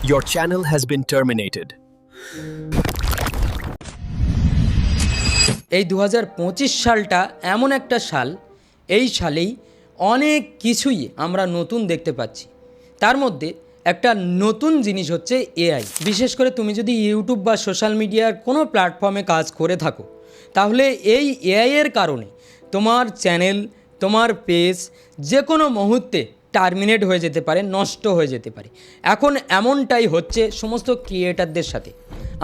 Your channel has been terminated. এই 2025 সালটা এমন একটা সাল, এই সালেই অনেক কিছুই আমরা নতুন দেখতে পাচ্ছি। তার মধ্যে একটা নতুন জিনিস হচ্ছে এআই। বিশেষ করে তুমি যদি ইউটিউব বা সোশ্যাল মিডিয়ার কোনো প্ল্যাটফর্মে কাজ করে থাকো, তাহলে এই এআইয়ের কারণে তোমার চ্যানেল, তোমার পেজ যে কোনো মুহূর্তে টার্মিনেট হয়ে যেতে পারে, নষ্ট হয়ে যেতে পারে। এখন এমনটাই হচ্ছে সমস্ত ক্রিয়েটারদের সাথে।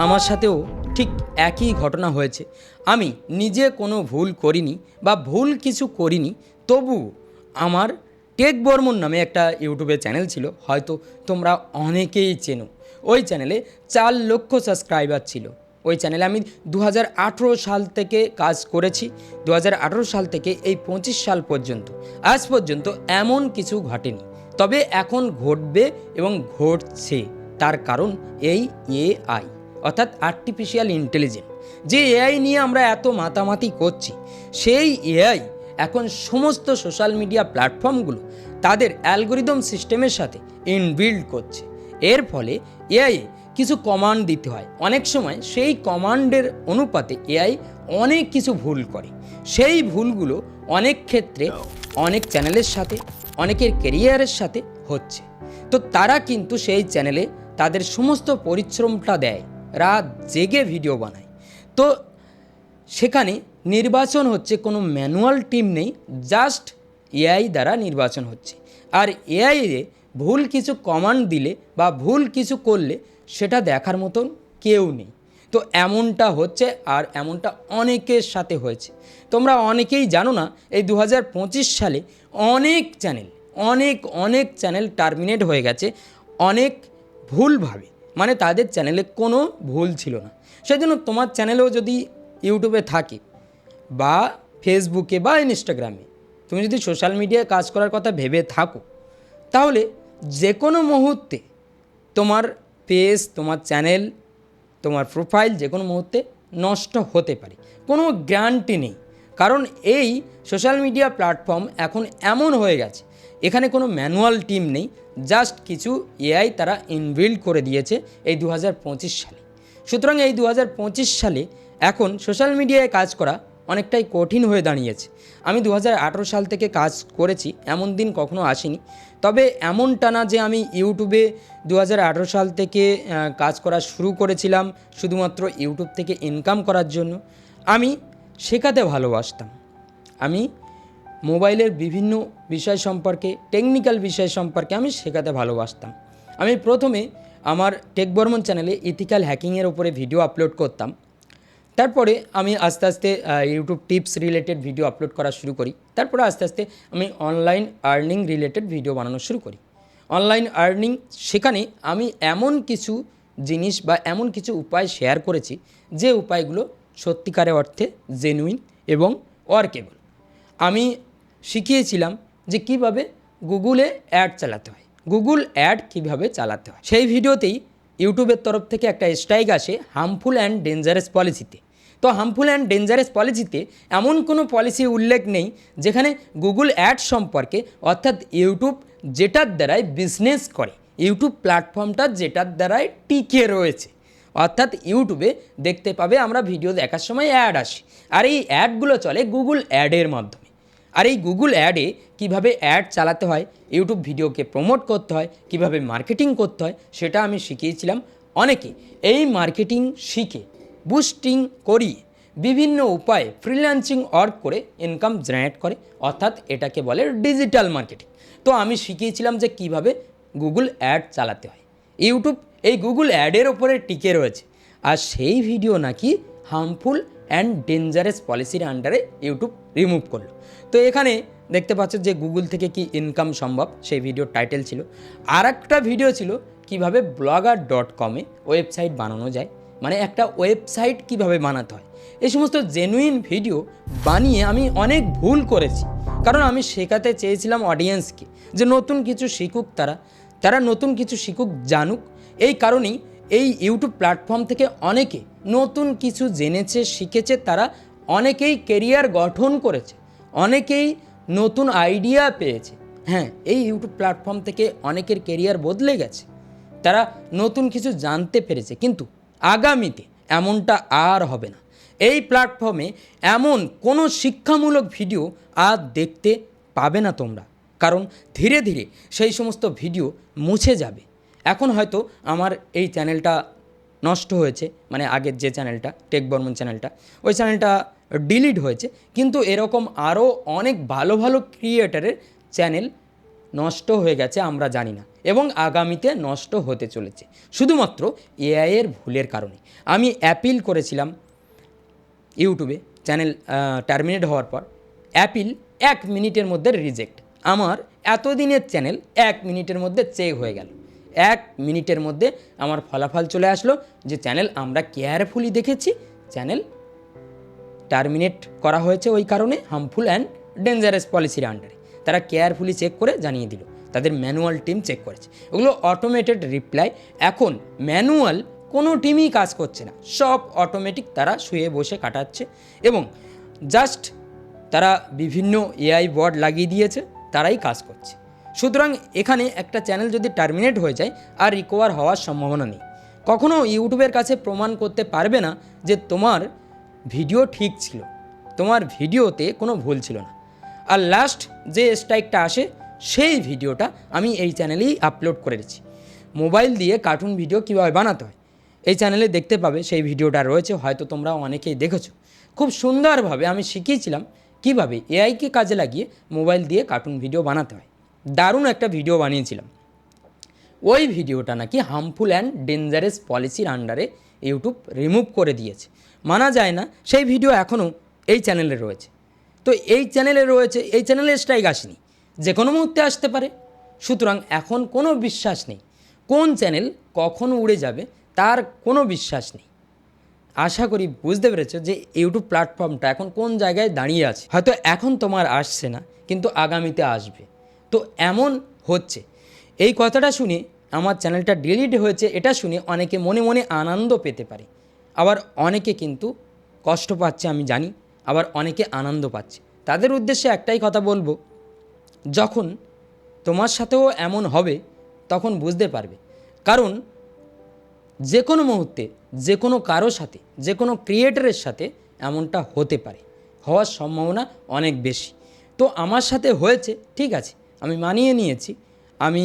আমার সাথেও ঠিক একই ঘটনা হয়েছে। আমি নিজে কোনো ভুল করিনি বা ভুল কিছু করিনি, তবু আমার টেক বর্মন নামে একটা ইউটিউবে চ্যানেল ছিল, হয়তো তোমরা অনেকেই চেনো। ওই চ্যানেলে 4 লক্ষ সাবস্ক্রাইবার ছিল। ওই চ্যানেলে আমি 2018 সাল থেকে কাজ করেছি। 2018 সাল থেকে এই 25 সাল পর্যন্ত, আজ পর্যন্ত এমন কিছু ঘটেনি, তবে এখন ঘটবে এবং ঘটছে। তার কারণ এই এআই, অর্থাৎ আর্টিফিশিয়াল ইন্টেলিজেন্স। যে এআই নিয়ে আমরা এত মাতামাতি করছি, সেই এআই এখন সমস্ত সোশ্যাল মিডিয়া প্ল্যাটফর্মগুলো তাদের অ্যালগোরিদম সিস্টেমের সাথে ইনবিল্ড করছে। এর ফলে এআই কিছু কমান্ড দিতে হয়, অনেক সময় সেই কমান্ডের অনুপাতে এআই অনেক কিছু ভুল করে। সেই ভুলগুলো অনেক ক্ষেত্রে অনেক চ্যানেলের সাথে, অনেকের কেরিয়ারের সাথে হচ্ছে। তো তারা কিন্তু সেই চ্যানেলে তাদের সমস্ত পরিশ্রমটা দেয়, রাত জেগে ভিডিও বানায়। তো সেখানে নির্বাচন হচ্ছে, কোনো ম্যানুয়াল টিম নেই, জাস্ট এআই দ্বারা নির্বাচন হচ্ছে। আর এআইয়ে ভুল কিছু কমান্ড দিলে বা ভুল কিছু করলে সেটা দেখার মতন কেউ নেই। তো এমনটা হচ্ছে, আর এমনটা অনেকের সাথে হয়েছে। তোমরা অনেকেই জানো না, এই 2025 সালে অনেক চ্যানেল টার্মিনেট হয়ে গেছে অনেক ভুলভাবে, মানে তাদের চ্যানেলে কোনো ভুল ছিল না। সেজন্য তোমার চ্যানেলেও যদি ইউটিউবে থাকে বা ফেসবুকে বা ইনস্টাগ্রামে তুমি যদি সোশ্যাল মিডিয়ায় কাজ করার কথা ভেবে থাকো, তাহলে যে কোনো মুহূর্তে তোমার পেজ, তোমার চ্যানেল, তোমার প্রোফাইল যে কোনো মুহূর্তে নষ্ট হতে পারে। কোনো গ্যারান্টি নেই, কারণ এই সোশ্যাল মিডিয়া প্ল্যাটফর্ম এখন এমন হয়ে গেছে, এখানে কোনো ম্যানুয়াল টিম নেই, জাস্ট কিছু এআই তারা ইনবিল্ড করে দিয়েছে এই 2025 সালে। সুতরাং এই 2025 সালে এখন সোশ্যাল মিডিয়ায় কাজ করা অনেকটাই কঠিন হয়ে দাঁড়িয়েছে। আমি 2018 সাল থেকে কাজ করেছি, এমন দিন কখনো আসেনি। তবে এমনটা না যে আমি ইউটিউবে 2018 সাল থেকে কাজ করা শুরু করেছিলাম শুধুমাত্র ইউটিউব থেকে ইনকাম করার জন্য। আমি শেখাতে ভালোবাসতাম, আমি মোবাইলের বিভিন্ন বিষয় সম্পর্কে, টেকনিক্যাল বিষয় সম্পর্কে আমি শেখাতে ভালোবাসতাম। আমি প্রথমে আমার টেক বর্মন চ্যানেলে ইথিক্যাল হ্যাকিংয়ের উপরে ভিডিও আপলোড করতাম। তারপরে আমি আস্তে আস্তে YouTube tips related video upload করা শুরু করি। তারপরে আস্তে আস্তে আমি অনলাইন আর্নিং রিলেটেড ভিডিও বানানো শুরু করি। অনলাইন আর্নিং, সেখানে আমি এমন কিছু জিনিস বা এমন কিছু উপায় শেয়ার করেছি যে উপায়গুলো সত্যিকারের অর্থে জেনুইন এবং ওয়ার্কেবল। আমি শিখিয়েছিলাম যে কিভাবে গুগলে অ্যাড চালাতে হয়, গুগল অ্যাড কিভাবে চালাতে হয়। সেই ভিডিওতেই ইউটিউবের তরফ থেকে একটা স্ট্রাইক আসে হার্মফুল অ্যান্ড ডেঞ্জারাস পলিসিতে। তো হার্মফুল অ্যান্ড ডেঞ্জারাস পলিসিতে এমন কোনো পলিসি উল্লেখ নেই যেখানে গুগল অ্যাড সম্পর্কে, অর্থাৎ ইউটিউব যেটার দ্বারাই বিজনেস করে, ইউটিউব প্ল্যাটফর্মটা যেটার দ্বারাই টিকে রয়েছে, অর্থাৎ ইউটিউবে দেখতে পাবে আমরা ভিডিও দেখার সময় অ্যাড আসে, আর এই অ্যাডগুলো চলে গুগল অ্যাডের মাধ্যমে। আর এই গুগল অ্যাডে কিভাবে অ্যাড চালাতে হয়, ইউটিউব ভিডিওকে প্রমোট করতে হয়, কিভাবে মার্কেটিং করতে হয়, সেটা আমি শিখিয়েছিলাম। অনেকে এই মার্কেটিং শিখে, বুস্টিং করিয়ে বিভিন্ন উপায়ে ফ্রিল্যান্সিং ওয়ার্ক করে ইনকাম জেনারেট করে, অর্থাৎ এটাকে বলে ডিজিটাল মার্কেটিং। তো আমি শিখিয়েছিলাম যে কিভাবে গুগল অ্যাড চালাতে হয়। ইউটিউব এই গুগল অ্যাডের ওপরে টিকে রয়েছে, আর সেই ভিডিও নাকি হার্মফুল অ্যান্ড ডেঞ্জারাস পলিসির আন্ডারে ইউটিউব রিমুভ করলো। তো এখানে দেখতে পাচ্ছ যে গুগল থেকে কি ইনকাম সম্ভব, সেই ভিডিওর টাইটেল ছিল। আর একটা ভিডিও ছিল কিভাবে blogger.com-এ ওয়েবসাইট বানানো যায়, মানে একটা ওয়েবসাইট কিভাবে বানাতে হয়। এই সমস্ত জেনুইন ভিডিও বানিয়ে আমি অনেক ভুল করেছি, কারণ আমি শেখাতে চেয়েছিলাম অডিয়েন্সকে যে নতুন কিছু শিখুক, তারা নতুন কিছু শিখুক, জানুক। এই কারণেই এই ইউটিউব প্ল্যাটফর্ম থেকে অনেকে নতুন কিছু জেনেছে, শিখেছে, তারা অনেকেই কেরিয়ার গঠন করেছে, অনেকেই নতুন আইডিয়া পেয়েছে। হ্যাঁ, এই ইউটিউব প্ল্যাটফর্ম থেকে অনেকের কেরিয়ার বদলে গেছে, তারা নতুন কিছু জানতে পেরেছে, কিন্তু আগামীতে এমনটা আর হবে না। এই প্ল্যাটফর্মে এমন কোনো শিক্ষামূলক ভিডিও আর দেখতে পাবে না তোমরা, কারণ ধীরে ধীরে সেই সমস্ত ভিডিও মুছে যাবে। এখন হয়তো আমার এই চ্যানেলটা নষ্ট হয়েছে, মানে আগের যে চ্যানেলটা টেক বর্মন চ্যানেলটা, ওই চ্যানেলটা ডিলিট হয়েছে, কিন্তু এরকম আরও অনেক ভালো ভালো ক্রিয়েটারের চ্যানেল নষ্ট হয়ে গেছে আমরা জানি না, এবং আগামীতে নষ্ট হতে চলেছে শুধুমাত্র এআইয়ের ভুলের কারণে। আমি অ্যাপিল করেছিলাম ইউটিউবে চ্যানেল টার্মিনেট হওয়ার পর, অ্যাপিল 1 মিনিটের মধ্যে রিজেক্ট। আমার এতদিনের চ্যানেল 1 মিনিটের মধ্যে চেক হয়ে গেল। 1 মিনিটের মধ্যে আমার ফলাফল চলে আসলো যে চ্যানেল আমরা কেয়ারফুলি দেখেছি, চ্যানেল টার্মিনেট করা হয়েছে ওই কারণে হার্মফুল অ্যান্ড ডেঞ্জারাস পলিসির আন্ডারে। তারা কেয়ারফুলি চেক করে জানিয়ে দিল, তাদের ম্যানুয়াল টিম চেক করেছে। ওগুলো অটোমেটেড রিপ্লাই। এখন ম্যানুয়াল কোনো টিমই কাজ করছে না, সব অটোমেটিক, তারা শুয়ে বসে কাটাচ্ছে এবং জাস্ট তারা বিভিন্ন এআই বট লাগিয়ে দিয়েছে, তারাই কাজ করছে। সুতরাং এখানে একটা চ্যানেল যদি টার্মিনেট হয়ে যায় আর রিকভার হওয়ার সম্ভাবনা নেই। কখনো ইউটিউবের কাছে প্রমাণ করতে পারবে না যে তোমার ভিডিও ঠিক ছিল, তোমার ভিডিওতে কোনো ভুল ছিল না। আর লাস্ট যে স্ট্রাইকটা আসে সেই ভিডিওটা আমি এই চ্যানেলেই আপলোড করেছি। মোবাইল দিয়ে কার্টুন ভিডিও কীভাবে বানাতে হয় এই চ্যানেলে দেখতে পাবে, সেই ভিডিওটা রয়েছে, হয়তো তোমরা অনেকেই দেখেছো। খুব সুন্দরভাবে আমি শিখিয়েছিলাম কীভাবে এআইকে কাজে লাগিয়ে মোবাইল দিয়ে কার্টুন ভিডিও বানাতে হয়। দারুণ একটা ভিডিও বানিয়েছিলাম। ওই ভিডিওটা নাকি হার্মফুল অ্যান্ড ডেঞ্জারাস পলিসির আন্ডারে ইউটিউব রিমুভ করে দিয়েছে, মানা যায় না। সেই ভিডিও এখনও এই চ্যানেলে রয়েছে। তো এই চ্যানেলে রয়েছে, এই চ্যানেলে স্ট্রাইক আসেনি, যে কোনো মুহূর্তে আসতে পারে। সুতরাং এখন কোনো বিশ্বাস নেই, কোন চ্যানেল কখন উড়ে যাবে তার কোনো বিশ্বাস নেই। আশা করি বুঝতে পেরেছো যে ইউটিউব প্ল্যাটফর্মটা এখন কোন জায়গায় দাঁড়িয়ে আছে। হয়তো এখন তোমার আসছে না, কিন্তু আগামীতে আসবে। তো এমন হচ্ছে, এই কথাটা শুনে আমার চ্যানেলটা ডিলিট হয়েছে এটা শুনে অনেকে মনে মনে আনন্দ পেতে পারে, আবার অনেকে কিন্তু কষ্ট পাচ্ছে আমি জানি, আবার অনেকে আনন্দ পাচ্ছে। তাদের উদ্দেশ্যে একটাই কথা বলবো, যখন তোমার সাথেও এমন হবে তখন বুঝতে পারবে। কারণ যে কোনো মুহূর্তে যে কোনো কারো সাথে, যে কোনো ক্রিয়েটরের সাথে এমনটা হতে পারে, হওয়ার সম্ভাবনা অনেক বেশি। তো আমার সাথে হয়েছে, ঠিক আছে, আমি মানিয়ে নিয়েছি, আমি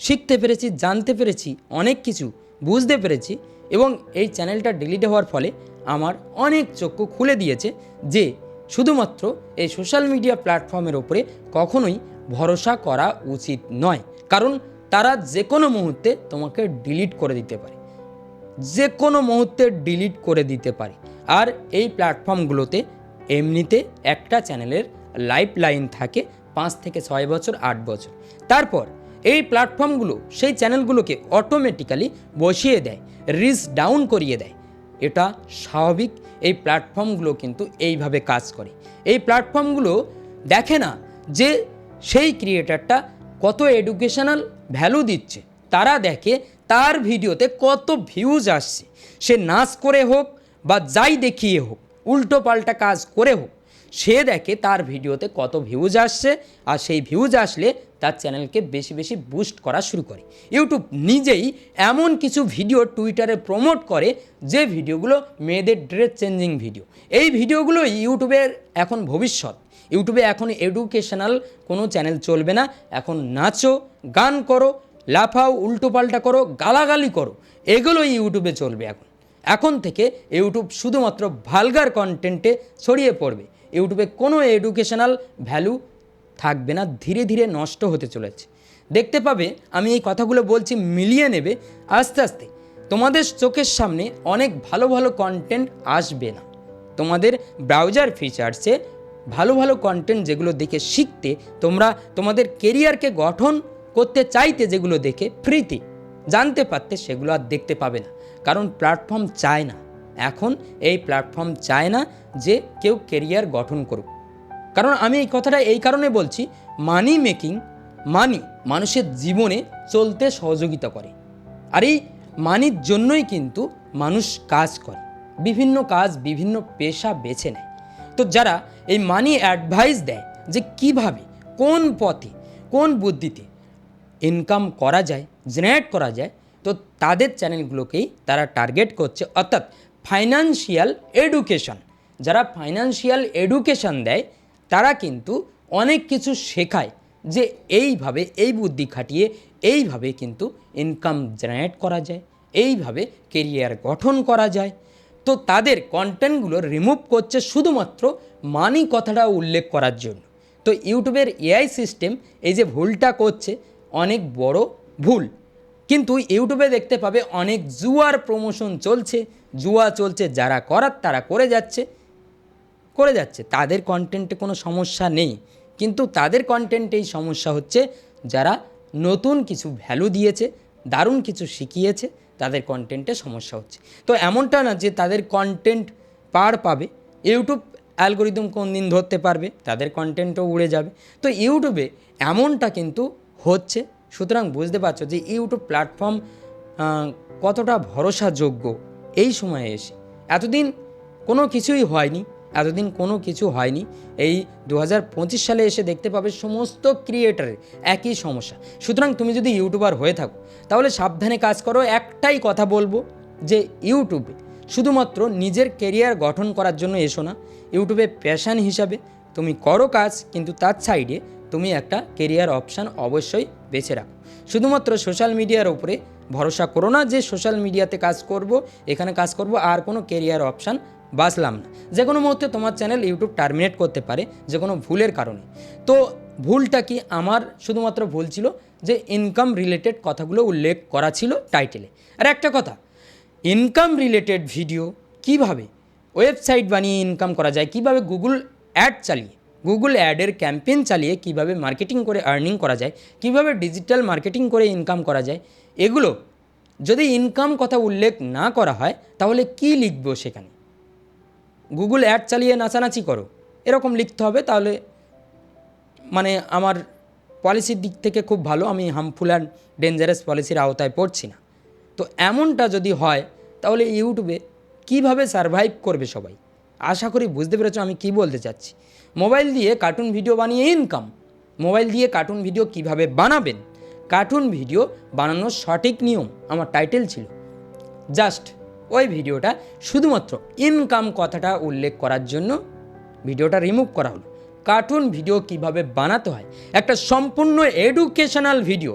শিখতে পেরেছি, জানতে পেরেছি, অনেক কিছু বুঝতে পেরেছি, এবং এই চ্যানেলটা ডিলিট হওয়ার ফলে আমার অনেক চক্ষু খুলে দিয়েছে যে শুধুমাত্র এই সোশ্যাল মিডিয়া প্ল্যাটফর্মের ওপরে কখনোই ভরসা করা উচিত নয়। কারণ তারা যে কোনো মুহূর্তে তোমাকে ডিলিট করে দিতে পারে, যে কোনো মুহূর্তে ডিলিট করে দিতে পারে। আর এই প্ল্যাটফর্মগুলোতে এমনিতে একটা চ্যানেলের লাইফ লাইন থাকে 5 থেকে 6 বছর, 8 বছর। তারপর এই প্ল্যাটফর্মগুলো সেই চ্যানেলগুলোকে অটোমেটিক্যালি বসিয়ে দেয়, রিচ ডাউন করিয়ে দেয়। এটা স্বাভাবিক, এই প্ল্যাটফর্মগুলো কিন্তু এইভাবে কাজ করে। এই প্ল্যাটফর্মগুলো দেখে না যে সেই ক্রিয়েটারটা কত এডুকেশনাল ভ্যালু দিচ্ছে, তারা দেখে তার ভিডিওতে কত ভিউজ আসছে। সে নাচ করে হোক বা যাই দেখিয়ে হোক, উল্টো পাল্টা কাজ করে হোক, সে দেখে তার ভিডিওতে কত ভিউজ আসছে, আর সেই ভিউজ আসলে তার চ্যানেলকে বেশি বেশি বুস্ট করা শুরু করে। ইউটিউব নিজেই এমন কিছু ভিডিও টুইটারে প্রমোট করে যে ভিডিওগুলো মেয়েদের ড্রেস চেঞ্জিং ভিডিও। এই ভিডিওগুলো ইউটিউবের এখন ভবিষ্যৎ। ইউটিউবে এখন এডুকেশনাল কোনো চ্যানেল চলবে না, এখন নাচো, গান করো, লাফাও, উল্টোপাল্টা করো, গালাগালি করো, এগুলোই ইউটিউবে চলবে। এখন থেকে ইউটিউব শুধুমাত্র ভালগার কন্টেন্টে ছড়িয়ে পড়বে। ইউটিউবে কোনো এডুকেশনাল ভ্যালু থাকবে না, ধীরে ধীরে নষ্ট হতে চলেছে। দেখতে পাবে, আমি এই কথাগুলো বলছি, মিলিয়ে নেবে আস্তে আস্তে। তোমাদের চোখের সামনে অনেক ভালো ভালো কন্টেন্ট আসবে না, তোমাদের ব্রাউজার ফিচার্সে ভালো ভালো কন্টেন্ট যেগুলো দেখে শিখতে, তোমরা তোমাদের কেরিয়ারকে গঠন করতে চাইতে, যেগুলো দেখে ফ্রিতে জানতে পারতে, সেগুলো আর দেখতে পাবে না। কারণ প্ল্যাটফর্ম চায় না, এখন এই প্ল্যাটফর্ম চায় না যে কেউ কেরিয়ার গঠন করুক। কারণ আমি এই কথাটা এই কারণে বলছি, মানি মেকিং, মানি মানুষের জীবনে চলতে সহযোগিতা করে। আর এই মানির জন্যই কিন্তু মানুষ কাজ করে, বিভিন্ন কাজ, বিভিন্ন পেশা বেছে নেয়। তো যারা এই মানি অ্যাডভাইস দেয় যে কিভাবে, কোন পথে, কোন বুদ্ধিতে ইনকাম করা যায়, জেনারেট করা যায়, তো তাদের চ্যানেলগুলোকেই তারা টার্গেট করছে। অর্থাৎ ফাইন্যান্সিয়াল এডুকেশন, যারা ফাইন্যান্সিয়াল এডুকেশন দেয় তারা কিন্তু অনেক কিছু শেখায় যে এইভাবে এই বুদ্ধি খাটিয়ে এইভাবে কিন্তু ইনকাম জেনারেট করা যায়, এইভাবে কেরিয়ার গঠন করা যায়। তো তাদের কন্টেন্টগুলো রিমুভ করছে শুধুমাত্র মানি কথাটা উল্লেখ করার জন্য। তো ইউটিউবের এআই সিস্টেম এই যে ভুলটা করছে, অনেক বড় ভুল। কিন্তু ইউটিউবে দেখতে পাবে অনেক জুয়ার প্রমোশন চলছে, জুয়া চলছে, যারা করার তারা করে যাচ্ছে, তাদের কন্টেন্টে কোনো সমস্যা নেই। কিন্তু তাদের কন্টেন্টেই সমস্যা হচ্ছে, যারা নতুন কিছু ভ্যালু দিয়েছে, দারুণ কিছু শিখিয়েছে, তাদের কন্টেন্টে সমস্যা হচ্ছে। তো এমনটা না যে তাদের কন্টেন্ট পার পাবে, ইউটিউব অ্যালগোরিদম কোন দিন ধরতে পারবে, তাদের কন্টেন্টও উড়ে যাবে। তো ইউটিউবে এমনটা কিন্তু হচ্ছে। সুতরাং বুঝতে পারছো যে ইউটিউব প্ল্যাটফর্ম কতটা ভরসাযোগ্য এই সময়ে এসে। এতদিন কোনো কিছু হয়নি। এই 2025 সালে এসে দেখতে পাবে সমস্ত ক্রিয়েটারের একই সমস্যা। সুতরাং তুমি যদি ইউটিউবার হয়ে থাকো তাহলে সাবধানে কাজ করো। একটাই কথা বলবো যে ইউটিউবে শুধুমাত্র নিজের কেরিয়ার গঠন করার জন্য এসো না। ইউটিউবে প্যাশন হিসাবে তুমি করো কাজ, কিন্তু তার সাইডে তুমি একটা কেরিয়ার অপশান অবশ্যই বেছে রাখো। শুধুমাত্র সোশ্যাল মিডিয়ার উপরে ভরসা করো না যে সোশ্যাল মিডিয়াতে কাজ করব, এখানে কাজ করব, আর কোনো কেরিয়ার অপশান বাঁচলাম না। যে কোনো মুহূর্তে তোমার চ্যানেল ইউটিউব টার্মিনেট করতে পারে যে কোনো ভুলের কারণে। তো ভুলটা কি? আমার শুধুমাত্র ভুল ছিল যে ইনকাম রিলেটেড কথাগুলো উল্লেখ করা ছিল টাইটেলে। আর একটা কথা, ইনকাম রিলেটেড ভিডিও কিভাবে ওয়েবসাইট বানিয়ে ইনকাম করা যায়, কিভাবে গুগল অ্যাডের ক্যাম্পেইন চালিয়ে কিভাবে মার্কেটিং করে আর্নিং করা যায়, কিভাবে ডিজিটাল মার্কেটিং করে ইনকাম করা যায়, এগুলো যদি ইনকাম কথা উল্লেখ না করা হয় তাহলে কি লিখবো সেখানে? গুগল অ্যাড চালিয়ে নাচানাচি করো এরকম লিখতে হবে। তাহলে মানে আমার পলিসির দিক থেকে খুব ভালো, আমি হার্মফুল অ্যান্ড ডেঞ্জারাস পলিসির আওতায় পড়ছি না। তো এমনটা যদি হয় তাহলে ইউটিউবে কিভাবে সারভাইভ করবে সবাই? আশা করি বুঝতে পেরেছো আমি কি বলতে চাচ্ছি। মোবাইল দিয়ে কার্টুন ভিডিও বানিয়ে ইনকাম, মোবাইল দিয়ে কার্টুন ভিডিও কিভাবে বানাবেন, কার্টুন ভিডিও বানানোর সঠিক নিয়ম আমার টাইটেল ছিল। জাস্ট ওই ভিডিওটা শুধুমাত্র ইনকাম কথাটা উল্লেখ করার জন্য ভিডিওটা রিমুভ করা হলো। কার্টুন ভিডিও কিভাবে বানাতে হয়, একটা সম্পূর্ণ এডুকেশনাল ভিডিও,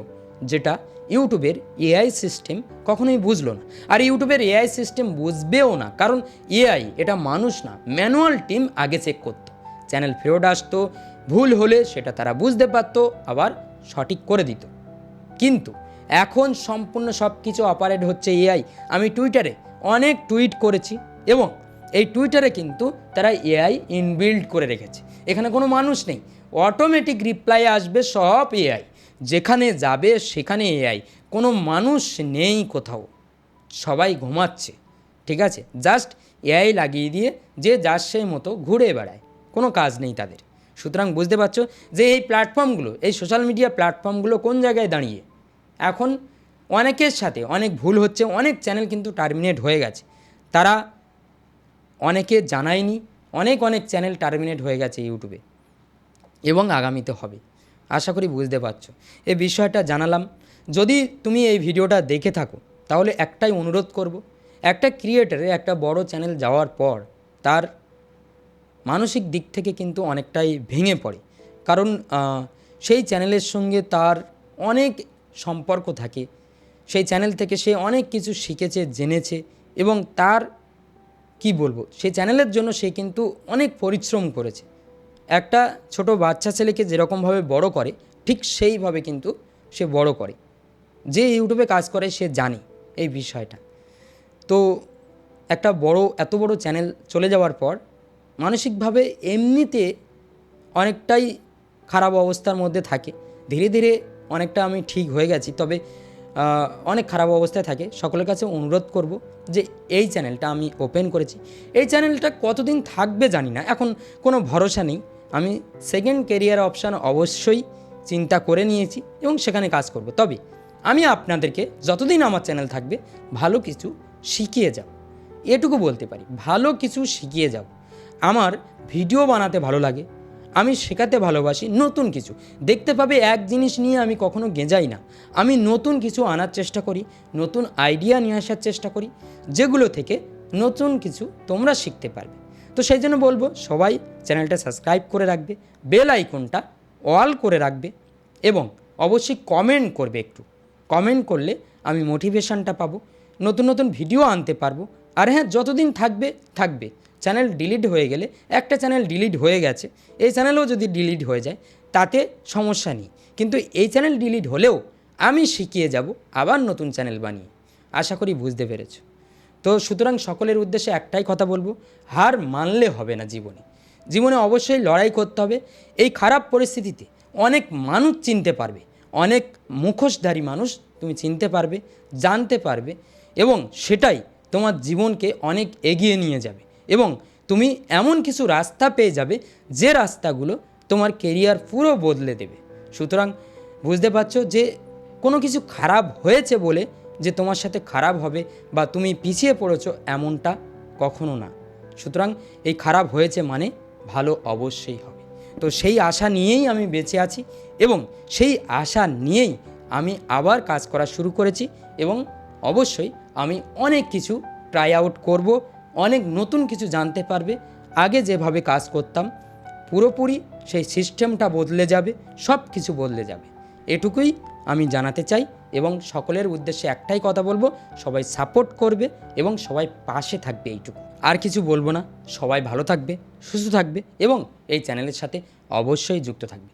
যেটা ইউটিউবের এআই সিস্টেম কখনোই বুঝলো না। আর ইউটিউবের এআই সিস্টেম বুঝবেও না, কারণ এআই এটা মানুষ না, ম্যানুয়াল টিম আগে চেক করতো, চ্যানেল ফেরত আসতো, ভুল হলে সেটা তারা বুঝতে পারতো, আবার সঠিক করে দিত। কিন্তু এখন সম্পূর্ণ সব কিছু অপারেট হচ্ছে এআই। আমি টুইটারে অনেক টুইট করেছি এবং এই টুইটারে কিন্তু তারা এআই ইনবিল্ড করে রেখেছে। এখানে কোনো মানুষ নেই, অটোমেটিক রিপ্লাই আসবে, সব এআই, যেখানে যাবে সেখানে এআই, কোনো মানুষ নেই কোথাও, সবাই ঘুমাচ্ছে। ঠিক আছে, জাস্ট এআই লাগিয়ে দিয়ে যে যার সেই মতো ঘুরে বেড়ায়, কোনো কাজ নেই তাদের। সুতরাং বুঝতে পারছো যে এই প্ল্যাটফর্মগুলো, এই সোশ্যাল মিডিয়া প্ল্যাটফর্মগুলো কোন জায়গায় দাঁড়িয়ে। এখন অনেকের সাথে অনেক ভুল হচ্ছে, অনেক চ্যানেল কিন্তু টার্মিনেট হয়ে গেছে, তারা অনেকে জানায়নি, অনেক চ্যানেল টার্মিনেট হয়ে গেছে ইউটিউবে এবং আগামীতে হবে। আশা করি বুঝতে পারছো, এই বিষয়টা জানালাম। যদি তুমি এই ভিডিওটা দেখে থাকো তাহলে একটাই অনুরোধ করব, একটা ক্রিয়েটারের একটা বড় চ্যানেল যাওয়ার পর তার মানসিক দিক থেকে কিন্তু অনেকটাই ভেঙে পড়ে, কারণ সেই চ্যানেলের সঙ্গে তার অনেক সম্পর্ক থাকে, সেই চ্যানেল থেকে সে অনেক কিছু শিখেছে, জেনেছে, এবং তার কি বলবো, সেই চ্যানেলের জন্য সে কিন্তু অনেক পরিশ্রম করেছে। একটা ছোট বাচ্চা ছেলেকে যেরকমভাবে বড় করে ঠিক সেইভাবে কিন্তু সে বড় করে। যে ইউটিউবে কাজ করে সে জানে এই বিষয়টা। তো একটা এত বড় চ্যানেল চলে যাওয়ার পর মানসিকভাবে এমনিতে অনেকটাই খারাপ অবস্থার মধ্যে থাকে। ধীরে ধীরে অনেকটা আমি ঠিক হয়ে গেছি, তবে অনেক খারাপ অবস্থায় থাকে। সকলের কাছে অনুরোধ করব যে এই চ্যানেলটা আমি ওপেন করেছি, এই চ্যানেলটা কতদিন থাকবে জানি না, এখন কোনো ভরসা নেই। আমি সেকেন্ড ক্যারিয়ার অপশান অবশ্যই চিন্তা করে নিয়েছি এবং সেখানে কাজ করব। তবে আমি আপনাদেরকে যতদিন আমার চ্যানেল থাকবে ভালো কিছু শিখিয়ে যাব, এটুকু বলতে পারি, ভালো কিছু শিখিয়ে যাব। আমার ভিডিও বানাতে ভালো লাগে, আমি শেখাতে ভালোবাসি নতুন কিছু। দেখতে পাবে এক জিনিস নিয়ে আমি কখনো গেঁজাই না, আমি নতুন কিছু আনার চেষ্টা করি, নতুন আইডিয়া নিয়ে আসার চেষ্টা করি, যেগুলো থেকে নতুন কিছু তোমরা শিখতে পারবে। তো সেই জন্য বলবো সবাই চ্যানেলটা সাবস্ক্রাইব করে রাখবে, বেল আইকনটা অল করে রাখবে এবং অবশ্যই কমেন্ট করবে। একটু কমেন্ট করলে আমি মোটিভেশনটা পাবো, নতুন নতুন ভিডিও আনতে পারবো। আর হ্যাঁ, যতদিন থাকবে চ্যানেল ডিলিট হয়ে গেলে, একটা চ্যানেল ডিলিট হয়ে গেছে, এই চ্যানেলও যদি ডিলিট হয়ে যায় তাতে সমস্যা নেই, কিন্তু এই চ্যানেল ডিলিট হলেও আমি শিখিয়ে যাব আবার নতুন চ্যানেল বানিয়ে। আশা করি বুঝতে পেরেছো। তো সুতরাং সকলের উদ্দেশ্যে একটাই কথা বলবো, হার মানলে হবে না। জীবনে অবশ্যই লড়াই করতে হবে। এই খারাপ পরিস্থিতিতে অনেক মানুষ চিনতে পারবে, অনেক মুখোশধারী মানুষ তুমি চিনতে পারবে, জানতে পারবে, এবং সেটাই তোমার জীবনকে অনেক এগিয়ে নিয়ে যাবে এবং তুমি এমন কিছু রাস্তা পেয়ে যাবে যে রাস্তাগুলো তোমার কেরিয়ার পুরো বদলে দেবে। সুতরাং বুঝতে পারছো যে কোনো কিছু খারাপ হয়েছে বলে যে তোমার সাথে খারাপ হবে বা তুমি পিছিয়ে পড়েছো, এমনটা কখনো না। সুতরাং এই খারাপ হয়েছে মানে ভালো অবশ্যই হবে। তো সেই আশা নিয়েই আমি বেঁচে আছি এবং সেই আশা নিয়েই আমি আবার কাজ করা শুরু করেছি এবং অবশ্যই আমি অনেক কিছু ট্রাই আউট করব, অনেক নতুন কিছু জানতে পারবে। আগে যেভাবে কাজ করতাম পুরোপুরি সেই সিস্টেমটা বদলে যাবে, সব কিছু বদলে যাবে, এটুকুই আমি জানাতে চাই। এবং সকলের উদ্দেশ্যে একটাই কথা বলবো, সবাই সাপোর্ট করবে এবং সবাই পাশে থাকবে, এইটুকু। আর কিছু বলবো না। সবাই ভালো থাকবে, সুস্থ থাকবে এবং এই চ্যানেলের সাথে অবশ্যই যুক্ত থাকবে।